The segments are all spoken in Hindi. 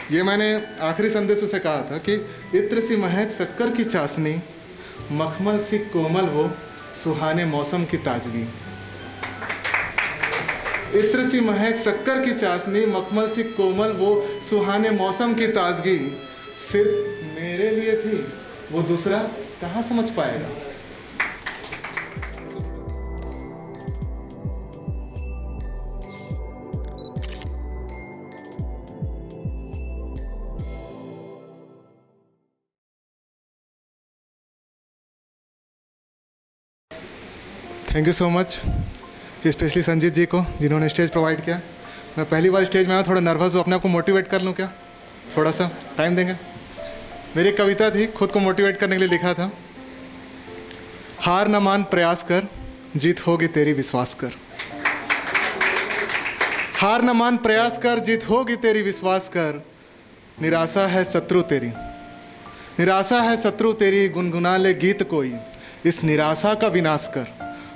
ये मैंने आखिरी संदेश उसे कहा था कि इत्र सी महक शक्कर की चाशनी, मखमल सी कोमल वो सुहाने मौसम की ताजगी। इत्र सी महक शक्कर की चाशनी, मखमल सी कोमल वो सुहाने मौसम की ताजगी सिर्फ मेरे लिए थी, वो दूसरा कहाँ समझ पाएगा। Thank you so much specially Sanjeet ji को जिन्होंने स्टेज प्रोवाइड किया। मैं पहली बार स्टेज में आया, थोड़ा नर्वस हूँ, अपने आप को मोटिवेट कर लूँ क्या? थोड़ा सा टाइम देंगे? मेरी एक कविता थी, खुद को मोटिवेट करने के लिए लिखा था। हार न मान प्रयास कर, जीत होगी तेरी विश्वास कर। हार न मान प्रयास कर, जीत होगी तेरी विश्वास कर। निराशा है शत्रु तेरी, निराशा है शत्रु तेरी, गुनगुना ले गीत कोई, इस निराशा का विनाश कर।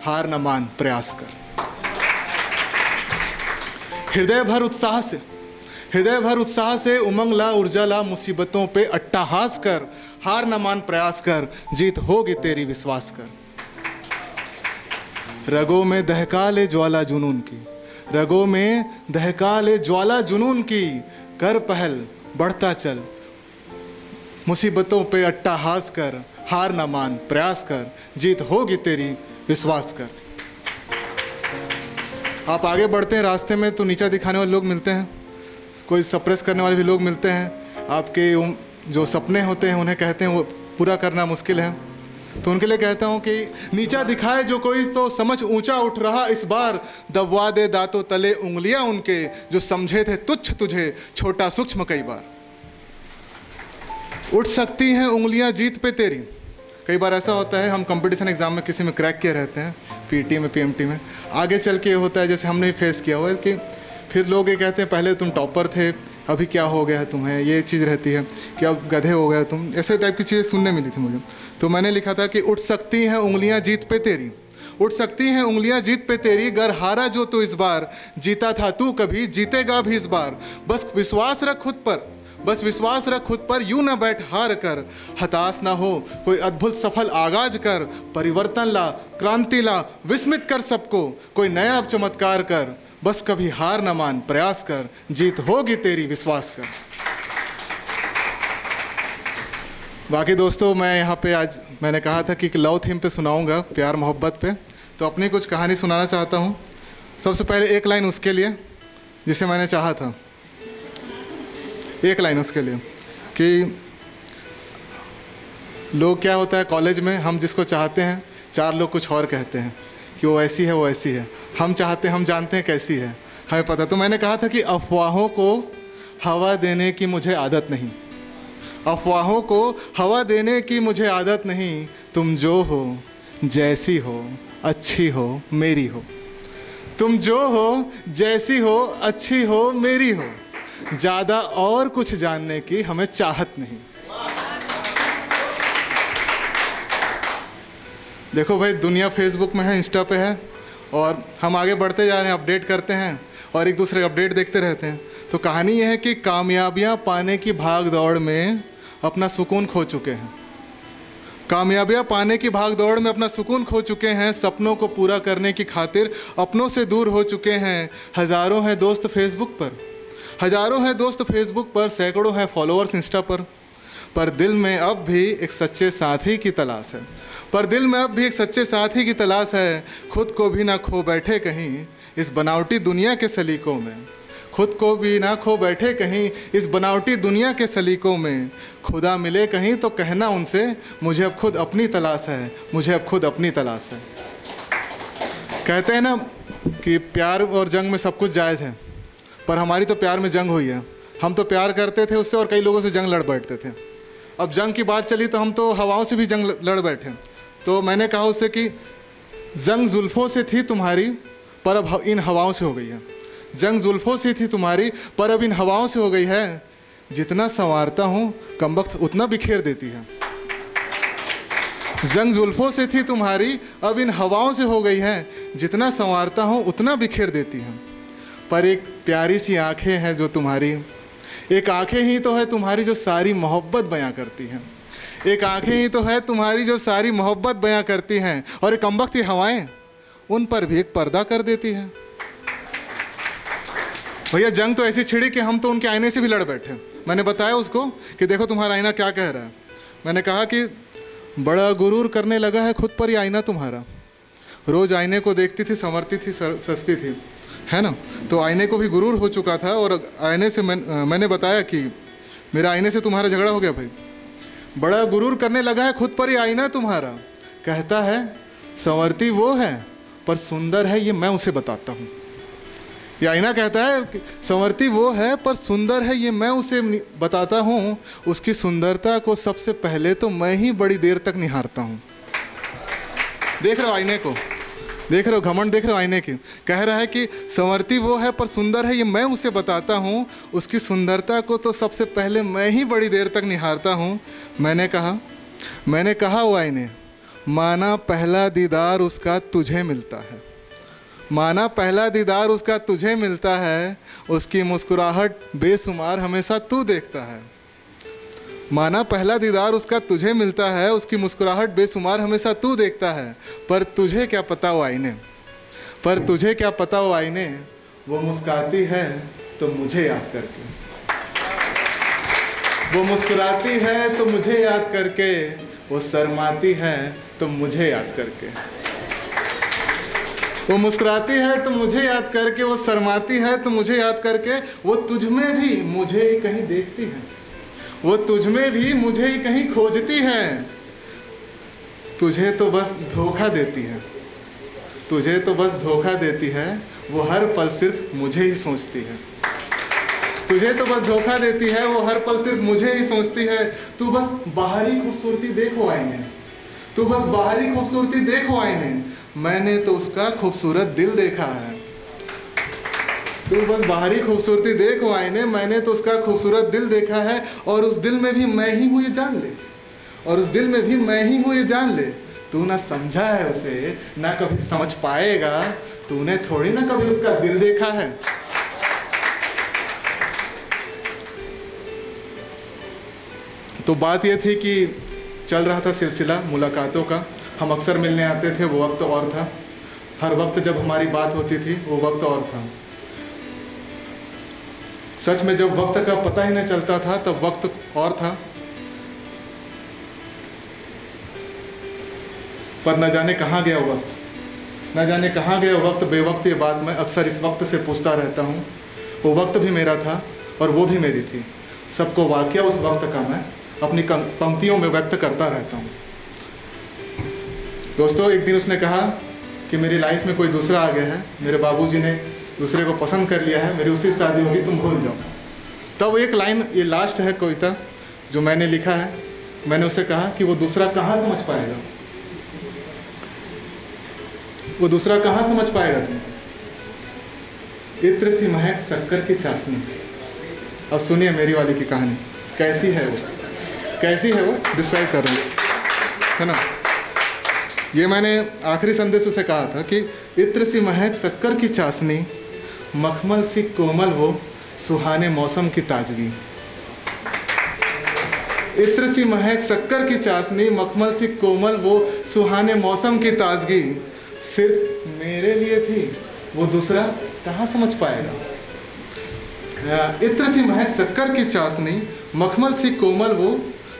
हार न मान प्रयास कर। हृदय भर उत्साह से, हृदय भर उत्साह से उमंग ला, ऊर्जा ला, मुसीबतों पे अट्टहास कर। हार न मान प्रयास कर, जीत होगी तेरी विश्वास कर। रगों में दहका ले ज्वाला जुनून की, रगों में दहका ले ज्वाला जुनून की, कर पहल बढ़ता चल, मुसीबतों पे अट्टहास कर। हार न मान प्रयास कर, जीत होगी तेरी विश्वास कर। आप आगे बढ़ते हैं रास्ते में तो नीचा दिखाने वाले लोग मिलते हैं, कोई सप्रेस करने वाले भी लोग मिलते हैं। आपके जो सपने होते हैं उन्हें कहते हैं वो पूरा करना मुश्किल है, तो उनके लिए कहता हूँ कि नीचा दिखाए जो कोई तो समझ ऊंचा उठ रहा इस बार। दबवा दे दांतों तले उंगलियां उनके, जो समझे थे तुच्छ तुझे छोटा सूक्ष्म कई बार। उठ सकती हैं उंगलियां जीत पे तेरी। कई बार ऐसा होता है हम कंपटीशन एग्जाम में किसी में क्रैक किए रहते हैं, पीटी में, पीएमटी में, आगे चल के ये होता है जैसे हमने भी फेस किया हुआ है कि फिर लोग ये कहते हैं पहले तुम टॉपर थे, अभी क्या हो गया है तुम्हें, ये चीज़ रहती है कि अब गधे हो गया तुम, ऐसे टाइप की चीज़ें सुनने मिली थी मुझे। तो मैंने लिखा था कि उठ सकती हैं उंगलियां जीत पे तेरी, उठ सकती हैं उंगलियां जीत पे तेरी, गर हारा जो तू इस बार, जीता था तू कभी, जीतेगा भी इस बार। बस विश्वास रख खुद पर, बस विश्वास रख खुद पर, यूं ना बैठ हार कर। हताश ना हो, कोई अद्भुत सफल आगाज कर। परिवर्तन ला, क्रांति ला, विस्मित कर सबको, कोई नया चमत्कार कर। बस कभी हार न मान प्रयास कर, जीत होगी तेरी विश्वास कर। बाकी दोस्तों, मैं यहाँ पे आज मैंने कहा था कि लव थीम पे सुनाऊंगा, प्यार मोहब्बत पे, तो अपनी कुछ कहानी सुनाना चाहता हूँ। सबसे पहले एक लाइन उसके लिए जिसे मैंने चाहा था, एक लाइन उसके लिए कि लोग क्या होता है कॉलेज में, हम जिसको चाहते हैं चार लोग कुछ और कहते हैं कि वो ऐसी है, वो ऐसी है। हम चाहते हैं, हम जानते हैं कैसी है, हमें पता। तो मैंने कहा था कि अफवाहों को हवा देने की मुझे आदत नहीं, अफवाहों को हवा देने की मुझे आदत नहीं। तुम जो हो, जैसी हो, अच्छी हो, मेरी हो। तुम जो हो, जैसी हो, अच्छी हो, मेरी हो। ज़्यादा और कुछ जानने की हमें चाहत नहीं। देखो भाई, दुनिया फेसबुक में है, इंस्टा पे है, और हम आगे बढ़ते जा रहे हैं, अपडेट करते हैं और एक दूसरे अपडेट देखते रहते हैं। तो कहानी यह है कि कामयाबियां पाने की भाग दौड़ में अपना सुकून खो चुके हैं, कामयाबियां पाने की भाग दौड़ में अपना सुकून खो चुके हैं। सपनों को पूरा करने की खातिर अपनों से दूर हो चुके हैं। हज़ारों हैं दोस्त फेसबुक पर, हज़ारों हैं दोस्त फेसबुक पर, सैकड़ों हैं फॉलोअर्स इंस्टा पर दिल में अब भी एक सच्चे साथी की तलाश है, पर दिल में अब भी एक सच्चे साथी की तलाश है। खुद को भी ना खो बैठे कहीं इस बनावटी दुनिया के सलीकों में, खुद को भी ना खो बैठे कहीं इस बनावटी दुनिया के सलीकों में। खुदा मिले कहीं तो कहना उनसे, मुझे अब खुद अपनी तलाश है, मुझे अब खुद अपनी तलाश है। कहते हैं ना कि प्यार और जंग में सब कुछ जायज़ है, पर हमारी तो प्यार में जंग हुई है। हम तो प्यार करते थे उससे और कई लोगों से जंग लड़ बैठते थे। अब जंग की बात चली तो हम तो हवाओं से भी जंग लड़ बैठे। तो मैंने कहा उससे कि जंग जुल्फ़ों से थी तुम्हारी, पर अब इन हवाओं से हो गई है। जंग जुल्फ़ों से थी तुम्हारी, पर अब इन हवाओं से हो गई है। जितना संवारता हूँ कमबख्त उतना बिखेर देती है। जंग जुल्फ़ों से थी तुम्हारी, अब इन हवाओं से हो गई है। जितना संवारता हूँ उतना बिखेर देती है। पर एक प्यारी सी आंखें हैं जो तुम्हारी, एक आंखें ही तो है तुम्हारी जो सारी मोहब्बत बयां करती हैं। एक आंखें ही तो है तुम्हारी जो सारी मोहब्बत बयां करती हैं। और एक कमबख्ती हवाएं उन पर भी एक पर्दा कर देती हैं। भैया जंग तो ऐसी छिड़ी कि हम तो उनके आईने से भी लड़ बैठे। मैंने बताया उसको कि देखो तुम्हारा आईना क्या कह रहा है। मैंने कहा कि बड़ा गुरूर करने लगा है खुद पर ही आईना तुम्हारा। रोज़ आईने को देखती थी, संवरती थी, सस्ती थी, है ना। तो आईने को भी गुरूर हो चुका था। और आईने से मैंने बताया कि मेरा आईने से तुम्हारा झगड़ा हो गया भाई। बड़ा गुरूर करने लगा है खुद पर ही आईना तुम्हारा। कहता है संवरती वो है पर सुंदर है ये मैं उसे बताता हूँ। ये आईना कहता है कि संवरती वो है पर सुंदर है ये मैं उसे बताता हूँ। उसकी सुंदरता को सबसे पहले तो मैं ही बड़ी देर तक निहारता हूँ। देख रहे हो आईने को, देख रहे हो घमंड, देख रहे हो आईने की। कह रहा है कि संवरती वो है पर सुंदर है ये मैं उसे बताता हूँ। उसकी सुंदरता को तो सबसे पहले मैं ही बड़ी देर तक निहारता हूँ। मैंने कहा वो आईने, माना पहला दीदार उसका तुझे मिलता है। माना पहला दीदार उसका तुझे मिलता है। उसकी मुस्कुराहट बेशुमार हमेशा तू देखता है। माना पहला दीदार उसका तुझे मिलता है। उसकी मुस्कुराहट बेशुमार हमेशा तू देखता है। पर तुझे क्या पता वो आईने, पर तुझे क्या पता वो आईने, वो मुस्कुराती है तो मुझे याद करके। वो मुस्कुराती है तो मुझे याद करके। वो शर्माती है तो मुझे याद करके। वो मुस्कुराती है तो मुझे याद करके। वो शर्माती है तो मुझे याद करके। वो तुझ में भी मुझे ही कहीं देखती है। वो तुझ में भी मुझे ही कहीं खोजती है। तुझे तो बस धोखा देती है। तुझे तो बस धोखा देती है। वो हर पल सिर्फ मुझे ही सोचती है। तुझे तो बस धोखा देती है। वो हर पल सिर्फ मुझे ही सोचती है। तू बस बाहरी खूबसूरती देखो आईने। तू बस बाहरी खूबसूरती देखो आईने। मैंने तो उसका खूबसूरत दिल देखा है। तू बस बाहरी खूबसूरती देखो आईने। मैंने तो उसका खूबसूरत दिल देखा है। और उस दिल में भी मैं ही हूँ ये जान ले। और उस दिल में भी मैं ही हूँ ये जान ले। तू ना समझा है उसे, ना कभी समझ पाएगा। तूने थोड़ी ना कभी उसका दिल देखा है। तो बात ये थी कि चल रहा था सिलसिला मुलाकातों का। हम अक्सर मिलने आते थे, वो वक्त और था। हर वक्त जब हमारी बात होती थी वो वक्त और था। सच में जब वक्त का पता ही नहीं चलता था तब वक्त और था। पर न जाने कहाँ गया वक्त, न जाने कहाँ गया वक्त बेवक्त। ये बात मैं अक्सर इस वक्त से पूछता रहता हूँ। वो वक्त भी मेरा था और वो भी मेरी थी। सबको वाकया उस वक्त का मैं अपनी पंक्तियों में व्यक्त करता रहता हूँ। दोस्तों एक दिन उसने कहा कि मेरी लाइफ में कोई दूसरा आ गया है। मेरे बाबूजी ने दूसरे को पसंद कर लिया है। मेरी उससे शादी होगी, तुम भूल जाओ। तब एक लाइन, ये लास्ट है कविता जो मैंने लिखा है। मैंने उसे कहा कि वो दूसरा कहाँ समझ पाएगा, वो दूसरा कहाँ समझ पाएगा तुम। इत्र सी महक शक्कर की चाशनी। अब सुनिए मेरी वाली की कहानी कैसी है वो, कैसी है वो डिस्क्राइब कर रही है ना। ये मैंने आखिरी संदेश उसे कहा था कि इत्र सी महक शक्कर की चाशनी, मखमल सी कोमल वो सुहाने मौसम की ताजगी। इत्र सी महक शक्कर की चाशनी, मखमल सी कोमल वो सुहाने मौसम की ताजगी। सिर्फ मेरे लिए थी, वो दूसरा कहाँ समझ पाएगा। इत्र सी महक शक्कर की चाशनी, मखमल सी कोमल वो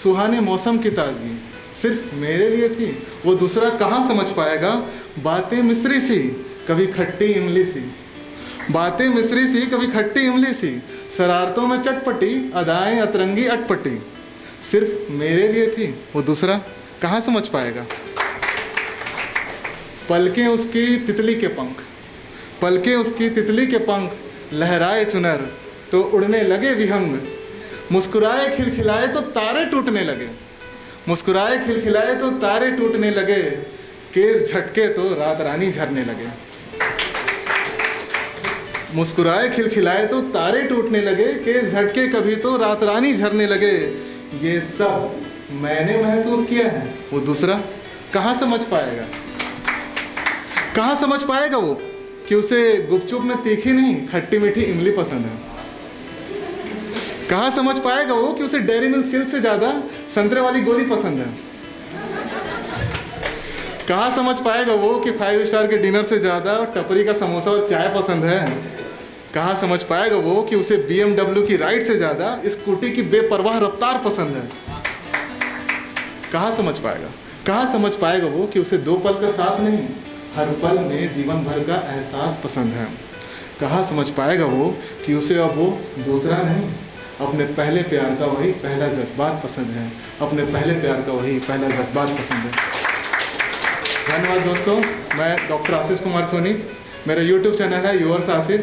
सुहाने मौसम की ताजगी। सिर्फ मेरे लिए थी, वो दूसरा कहाँ समझ पाएगा। बातें मिश्री सी कभी खट्टी इमली सी, बातें मिश्री सी कभी खट्टी इमली सी। शरारतों में चटपटी, अदाएं अतरंगी अटपटी। सिर्फ मेरे लिए थी, वो दूसरा कहाँ समझ पाएगा। पलकें उसकी तितली के पंख, पलकें उसकी तितली के पंख। लहराए चुनर तो उड़ने लगे विहंग। मुस्कुराए खिलखिलाए तो तारे टूटने लगे, मुस्कुराए खिलखिलाए तो तारे टूटने लगे। केस झटके तो रात रानी झरने लगे। मुस्कुराए खिलखिलाए तो तारे टूटने लगे। केस झटके कभी तो रात रानी झरने लगे। ये सब मैंने महसूस किया है, वो दूसरा कहाँ समझ पाएगा। कहाँ समझ पाएगा वो कि उसे गुपचुप में तीखी नहीं खट्टी मीठी इमली पसंद है। कहाँ समझ पाएगा वो कि उसे डेयरी मिल्क सिल्क से ज़्यादा संतरे वाली गोली पसंद है? कहाँ समझ पाएगा वो कि 5 स्टार के डिनर से ज़्यादा टपरी का समोसा और चाय पसंद है? कहाँ समझ पाएगा वो कि उसे BMW की राइड से ज़्यादा स्कूटी की बेपरवाह रफ्तार पसंद है? कहाँ समझ पाएगा? कहाँ समझ पाएगा वो कि उसे 2 पल का साथ नहीं, हर पल में जीवन भर का एहसास पसंद है? कहाँ समझ पाएगा वो कि उसे अब वो दूसरा नहीं, अपने पहले प्यार का वही पहला जज्बात पसंद है? अपने पहले प्यार का वही पहला जज्बात पसंद है। धन्यवाद दोस्तों, मैं डॉक्टर आशीष कुमार सोनी, मेरा YouTube चैनल है योर्स आशीष,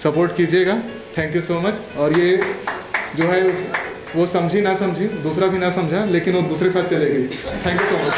सपोर्ट कीजिएगा। Thank you so much. और ये जो है वो समझी ना समझी, दूसरा भी ना समझा, लेकिन वो दूसरे साथ चले गई। Thank you so much.